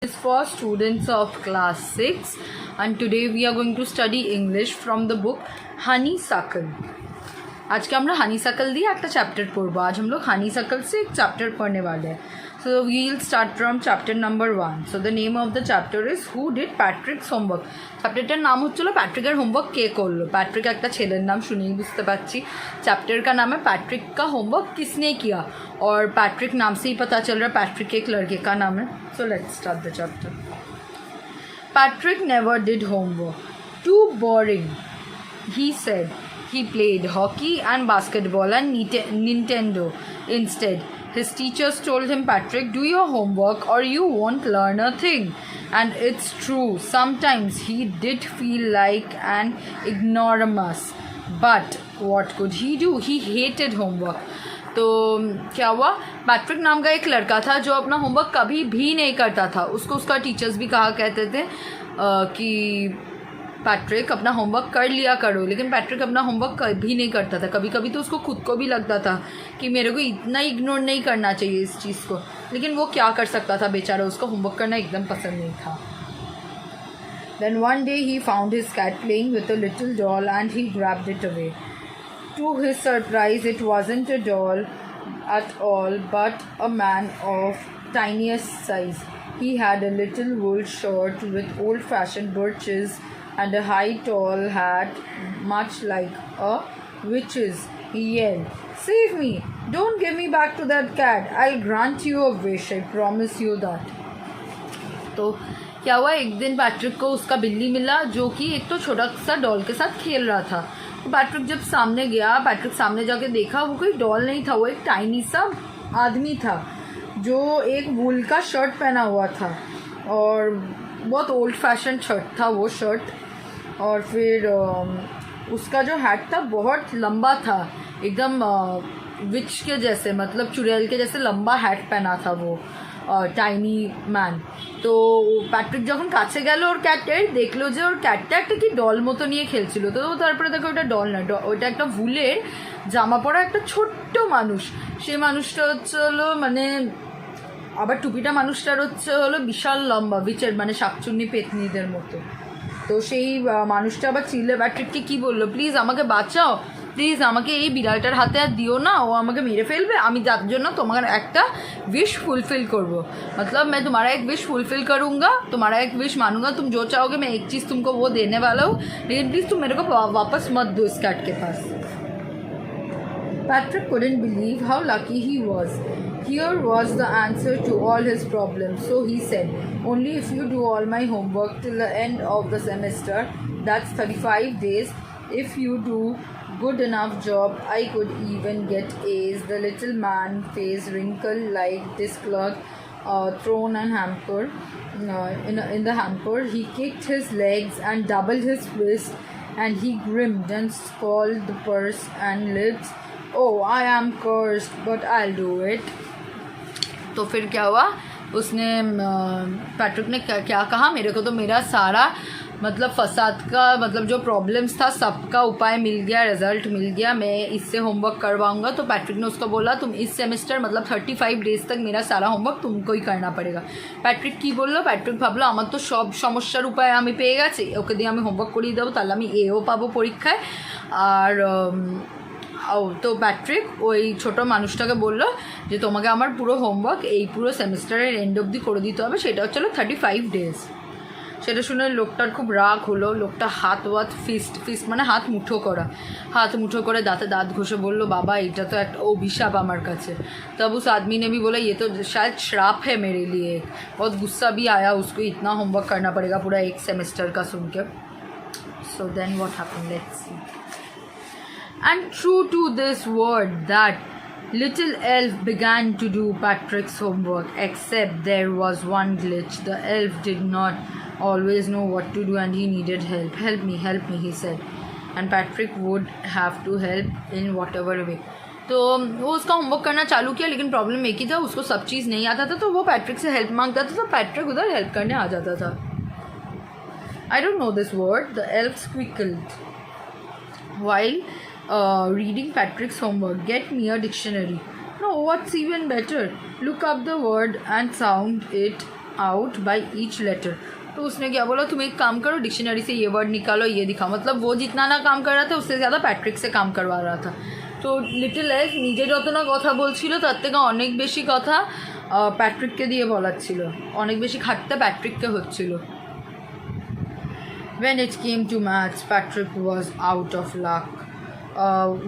Is for students of class 6, and today we are going to study English from the book Honeysuckle. आज के আমরা honeysuckle দিয়ে একটা chapter পড়বো। आज हम लोग honeysuckle से एक चैप्टर पढ़ने वाले हैं. So we'll start from chapter number 1. So the name of the chapter is Who Did Patrick's Homework. চ্যাপ্টারটার নাম হচ্ছিল पैट्रिकर होमवर्क কে করলো. पैट्रिक একটা ছেলের নাম শুনেই বুঝতে পারছি. चैप्टर का नाम है पैट्रिक का होमवर्क किसने किया, और पैट्रिक नाम से ही पता चल रहा है पैट्रिक एक लड़के का नाम है. So let's start the chapter. Patrick never did homework. Too boring, he said. He played hockey and basketball and Nintendo instead. His teachers told him, Patrick, do your homework or you won't learn a thing. And it's true, sometimes he did feel like an ignoramus. But what could he do? He hated homework. तो क्या हुआ, Patrick नाम का एक लड़का था जो अपना होमवर्क कभी भी नहीं करता था. उसको उसका टीचर्स भी कहा करते थे कि पैट्रिक अपना होमवर्क कर लिया करो, लेकिन पैट्रिक अपना होमवर्क कभी नहीं करता था. कभी कभी तो उसको खुद को भी लगता था कि मेरे को इतना इग्नोर नहीं करना चाहिए इस चीज़ को, लेकिन वो क्या कर सकता था बेचारा, उसको होमवर्क करना एकदम पसंद नहीं था. Then one day he found his cat playing with a little doll and he grabbed it away. To his surprise, it wasn't a doll at all, but a man of tiniest size. He had a little wool shirt with old-fashioned birches and a high tall hat, much like a witch's. He yelled, "Save me! Don't give me back to that cat! I'll grant you a wish, I promise you that." तो क्या हुआ, एक दिन Patrick को उसका बिल्ली मिला जो कि एक तो छोटा सा डॉल के साथ खेल रहा था. तो पैट्रिक जब सामने गया, पैट्रिक सामने जाके देखा वो कोई डॉल नहीं था, वो एक टाइनी सा आदमी था जो एक वूल का शर्ट पहना हुआ था और बहुत ओल्ड फैशन शर्ट था वो शर्ट. और फिर उसका जो हैट था बहुत लंबा था, एकदम विच के जैसे, मतलब चुड़ैल के जैसे लंबा हैट पहना था वो টাইনি ম্যান. তো প্যাট্রিক যখন কাছে গেল ওর ক্যাটটাই দেখলো যে ওর ক্যাটটা একটা কি ডল মতো নিয়ে খেলছিল. তো তারপরে দেখো ওটা ডল না, ওটা একটা ভুলের জামা পরা একটা ছোট্ট মানুষ. সেই মানুষটা হচ্ছে হলো মানে আবার টুপিটা মানুষটার হচ্ছে হলো বিশাল লম্বা, বিচের মানে শাকচুন্নি পেতনিদের মতো. তো সেই মানুষটা আবার চিল্লে প্যাট্রিককে কী বললো, প্লিজ আমাকে বাঁচাও, প্লিজ আমাকে এই বিড়ালটার হাতে আর দিও না, ও আমাকে মেরে ফেলবে, আমি যার জন্য তোমার একটা विश फुलफिल করবো. मतलब मैं तुम्हारा एक विश फुलफिल करूँगा, तुम्हारा एक विश मानूंगा, तुम जो चाहोगे मैं एक चीज़ तुमको वो देने वाला हूँ, लेकिन प्लीज़ तुम मेरे को वापस मत दो इस कैट के पास. Patrick couldn't believe how lucky he was. Here was the answer to all his problems. So he said, only if you do all my homework till the end of the semester, that's 35 days. If you do good enough job, I could even get A's. The little man face wrinkled like this cloth thrown and hamper. In the hamper, he kicked his legs and doubled his fist, and he grinned and scowled the purse and lips. Oh, I am cursed, but I'll do it. तो फिर क्या हुआ, उसने Patrick ने क्या कहा, मेरे को तो मेरा सारा मतलब फसाद का मतलब जो प्रॉब्लम्स था सबका उपाय मिल गया, रिजल्ट मिल गया, मैं इससे होमवर्क करवाऊंगा. तो पैट्रिक ने उसको बोला तुम इस सेमेस्टर मतलब 35 डेज तक मेरा सारा होमवर्क तुमको ही करना पड़ेगा. पैट्রিক কী বললো, पैट्रिक ভাবলো আমার তো সব সমস্যার উপায় আমি পেয়ে গেছি, ওকে দিয়ে আমি হোমওয়ার্ক করিয়ে দেবো, তাহলে আমি এও পাবো পরীক্ষায়. আর তো প্যাট্রিক ওই ছোটো মানুষটাকে বললো যে তোমাকে আমার পুরো হোমওয়ার্ক এই পুরো সেমিস্টারের এন্ড অবধি করে দিতে হবে, সেটা হচ্ছে 35 ডেজ. সেটা শুনে লোকটার খুব রাগ হলো. লোকটা হাত ফিস্ট মানে হাত মুঠো করে দাঁতে দাঁত ঘষে বললো, বাবা এটা তো একটা অভিশাপ আমার কাছে. तब उस आदमी ने भी बोला ये तो शायद श्राप है मेरे लिए. बहुत गुस्सा भी आया उसको, इतना होमवर्क करना पड़ेगा पूरा एक सेमेस्टर का सुन के. So then what happened, let's see. And true to this word, that little elf began to do Patrick's homework, except there was one glitch. The elf did not always know what to do and he needed help. Help me, he said. And Patrick would have to help in whatever way. तो वो उसका homework करना चालू किया, लेकिन problem एक ही था, उसको सब चीज़ नहीं आता था. तो वो पैट्रिक से हेल्प मांगता था, तो पैट्रिक उधर हेल्प करने आ जाता था. I don't know this word. The elf squeaked while reading Patrick's homework. Get me a dictionary. No, what's even better? Look up the word and sound it out by each letter. तो उसने क्या बोला, तुम एक काम करो, dictionary से ये वर्ड निकालो, ये दिखाओ. मतलब वो जितना ना काम कर रहा था उससे ज़्यादा पैट्रिक से काम करवा रहा था. तो লিটল এলফ নিজে যত না কথা বলছিল তার থেকে অনেক বেশি কথা প্যাট্রিককে দিয়ে বলার ছিল, অনেক বেশি খাটতে প্যাট্রিককে হচ্ছিল. When it came to maths, Patrick was out of luck.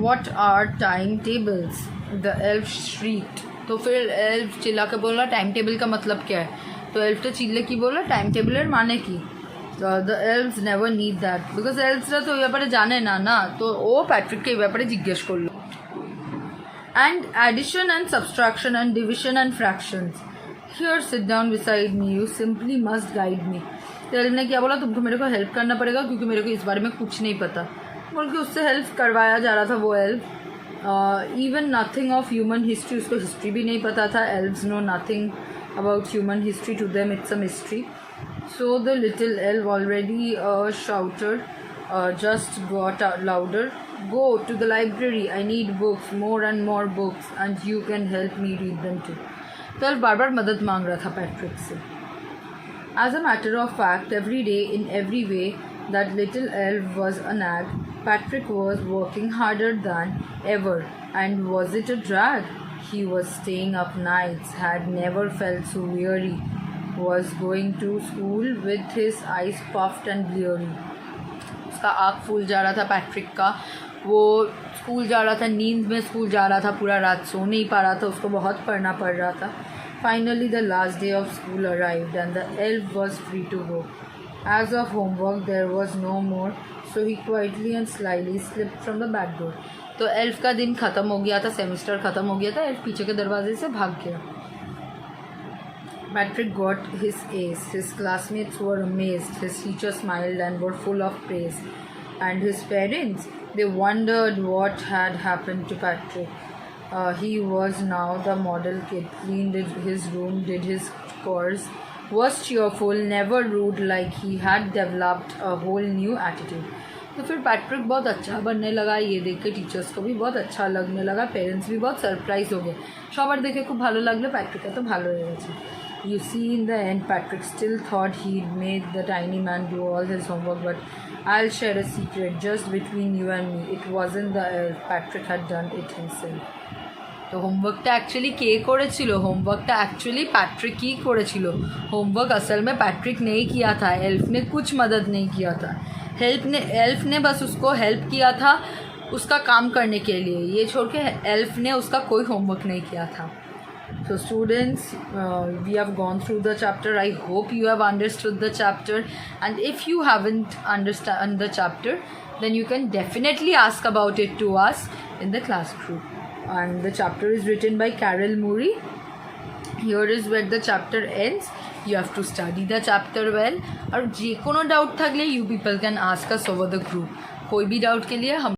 What are timetables? The elf shrieked. तो फिर एल्फ चिल्ला के बोला टाइम टेबल का मतलब क्या है. तो एल्फ तो चिल्ले की बोला टाइम टेबलेर माने की. The elves never need that, because এলভসরা তো ওই ব্যাপারে জানে না না. তো ও প্যাট্রিককে এই ব্যাপারে জিজ্ঞেস করলো. And addition and subtraction and division and fractions. Here sit down beside me, you simply must guide me. तो एल्फ ने क्या बोला, तुमको मेरे को हेल्प करना पड़ेगा क्योंकि मेरे को इस बारे में कुछ नहीं पता. बोल के उससे हेल्प करवाया जा रहा था वो elf. Even nothing of human history, उसको हिस्ट्री भी नहीं पता था. Elves know nothing about human history, to them it's a mystery. So the little elf already shouted, just got louder. Go to the library. I need books, more and more books, and you can help me read them too. तो elf बार बार मदद मांग रहा था Patrick से. As a matter of fact, every day in every way, that little elf was a nag. Patrick was working harder than ever, and was it a drag? He was staying up nights, had never felt so weary. Was going to school with his eyes puffed and bleary. उसका आँख फूल जा रहा था Patrick का. वो school जा रहा था, नींद में स्कूल जा रहा था, पूरा रात सो नहीं पा रहा था, उसको बहुत पढ़ना पड़ रहा था. Finally the last day of school arrived and the elf was free to go. As of homework there was no more, so he quietly and slyly slipped from the back door. तो elf का दिन ख़त्म हो गया था, semester ख़त्म हो गया था. एल्फ पीछे के दरवाजे से भाग गया. Patrick got his ace. His classmates were amazed. His teacher smiled and were full of praise. And his parents, they wondered what had happened to Patrick. He was now the model kid. Cleaned his room, did his chores, was cheerful, never rude, like he had developed a whole new attitude. तो फिर Patrick बहुत अच्छा बनने लगा. ये देख के teachers को भी बहुत अच्छा लगने लगा. पेरेंट्स भी बहुत सरप्राइज हो गए. সবার দেখে খুব ভালো লাগলো. প্যাট্রিকটা তো ভালো হয়ে গেছে. You see, in the end, Patrick still thought he'd made the tiny man do all his homework, but I'll share a secret just between you and me. It wasn't the elf. Patrick had done it himself. তো হোমওয়ার্কটা actually কে করেছিল? হোমওয়ার্কটা actually Patrick ही করেছিল. Homework असल में Patrick ने ही किया था. Elf ने कुछ मदद नहीं किया था. एल्फ ने बस उसको हेल्प किया था उसका काम करने के लिए. ये छोड़ के एल्फ ने उसका कोई होमवर्क नहीं किया था. So students, we have gone through the chapter. I hope you have understood the chapter, and if you haven't understand the chapter, then you can definitely ask about it to us in the class group. And the chapter is written by Carol Murray. Here is where the chapter ends. You have to study the chapter well. और जे कोनो doubt थाकले you people can ask us over the group. कोई भी doubt के लिए हम